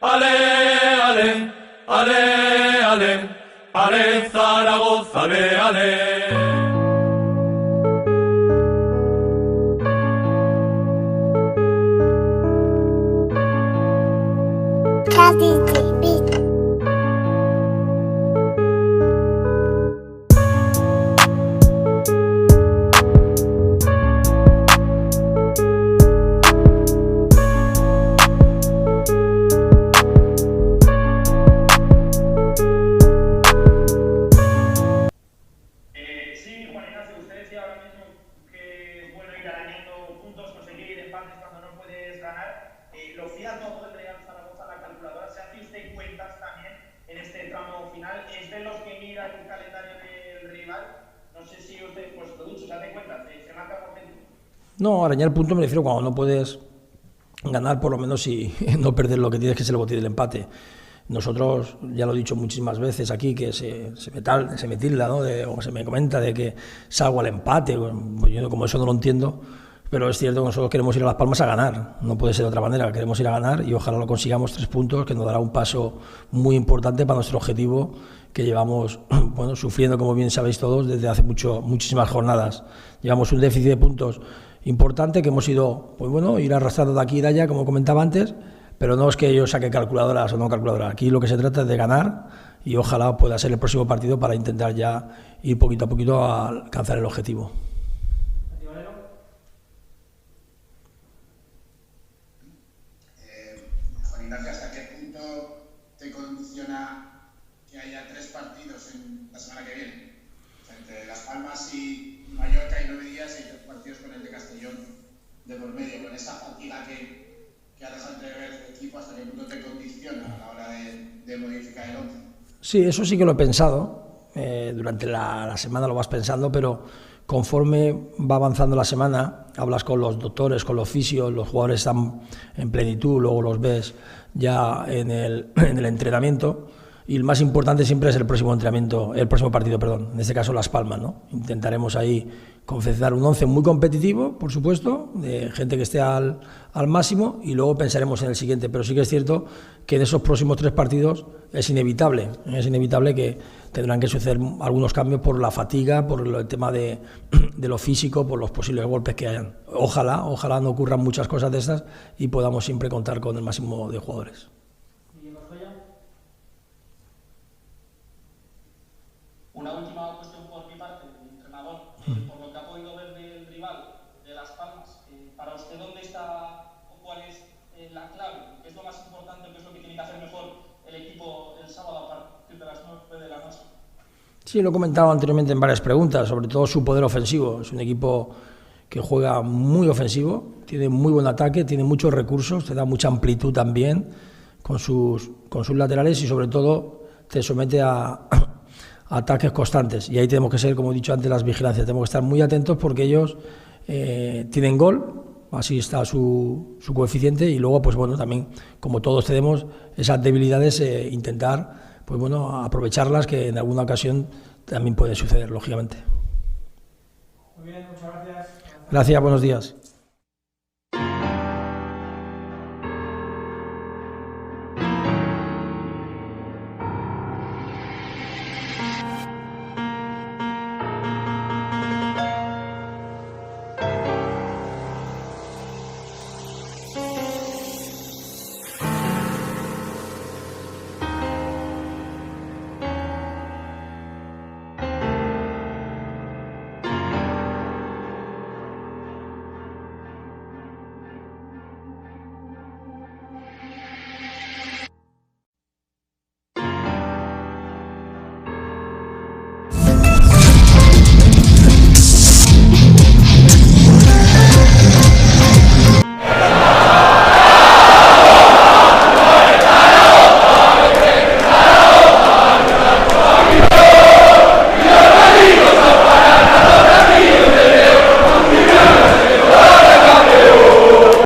Ale, ale, ale, ale, ale, Zaragoza, ale, ale. Lo fía todo el Real Zaragoza, la calculadora. ¿Se hace usted cuentas también en este tramo final? ¿Es de los que mira el calendario del rival? No sé si usted, pues lo dicho, ¿se hace cuentas? ¿Se marca por dentro? No, arañar puntos me refiero cuando no puedes ganar, por lo menos y no perder lo que tienes, que es el botín del empate. Nosotros, ya lo he dicho muchísimas veces aquí, que se me tilda, ¿no? O se me comenta de que salgo al empate. Pues yo como eso no lo entiendo. Pero es cierto que nosotros queremos ir a Las Palmas a ganar, no puede ser de otra manera, queremos ir a ganar y ojalá lo consigamos 3 puntos, que nos dará un paso muy importante para nuestro objetivo que llevamos sufriendo, como bien sabéis todos, desde hace muchísimas jornadas. Llevamos un déficit de puntos importante que hemos ido, ir arrastrando de aquí y de allá, como comentaba antes, pero no es que yo saque calculadoras o no calculadoras, aquí lo que se trata es de ganar y ojalá pueda ser el próximo partido para intentar ya ir poquito a poquito a alcanzar el objetivo. ¿Hasta qué punto te condiciona que haya 3 partidos en la semana que viene? O sea, entre Las Palmas y Mallorca hay 9 días y 2 partidos con el de Castellón de por medio. Con esa fatiga que harás entrever el equipo, ¿hasta qué punto te condiciona a la hora de modificar el 11? Sí, eso sí que lo he pensado. Durante la semana lo vas pensando, pero conforme va avanzando la semana, hablas con los doctores, con los fisios, los jugadores están en plenitud, luego los ves ya en el entrenamiento y el más importante siempre es el próximo partido, en este caso Las Palmas, ¿no? Intentaremos ahí confeccionar un 11 muy competitivo, por supuesto, de gente que esté al máximo y luego pensaremos en el siguiente, pero sí que es cierto que en esos próximos 3 partidos es inevitable que tendrán que suceder algunos cambios por la fatiga, por el tema de lo físico, por los posibles golpes que hayan. Ojalá no ocurran muchas cosas de estas y podamos siempre contar con el máximo de jugadores. Una última cuestión por mi parte, entrenador. Por lo que ha podido ver del rival de Las Palmas, para usted, ¿dónde está o cuál es la clave? ¿Qué es lo más importante? ¿Qué es lo que tiene que hacer mejor el equipo el sábado a partir de las 9 de la noche? Sí, lo he comentado anteriormente en varias preguntas, sobre todo su poder ofensivo. Es un equipo que juega muy ofensivo, tiene muy buen ataque, tiene muchos recursos, te da mucha amplitud también con sus laterales y sobre todo te somete a ataques constantes. Y ahí tenemos que ser, como he dicho antes, las vigilancias. Tenemos que estar muy atentos porque ellos tienen gol, así está su coeficiente y luego, también, como todos tenemos esas debilidades, intentar aprovecharlas, que en alguna ocasión también puede suceder, lógicamente. Muy bien, muchas gracias. Gracias, buenos días.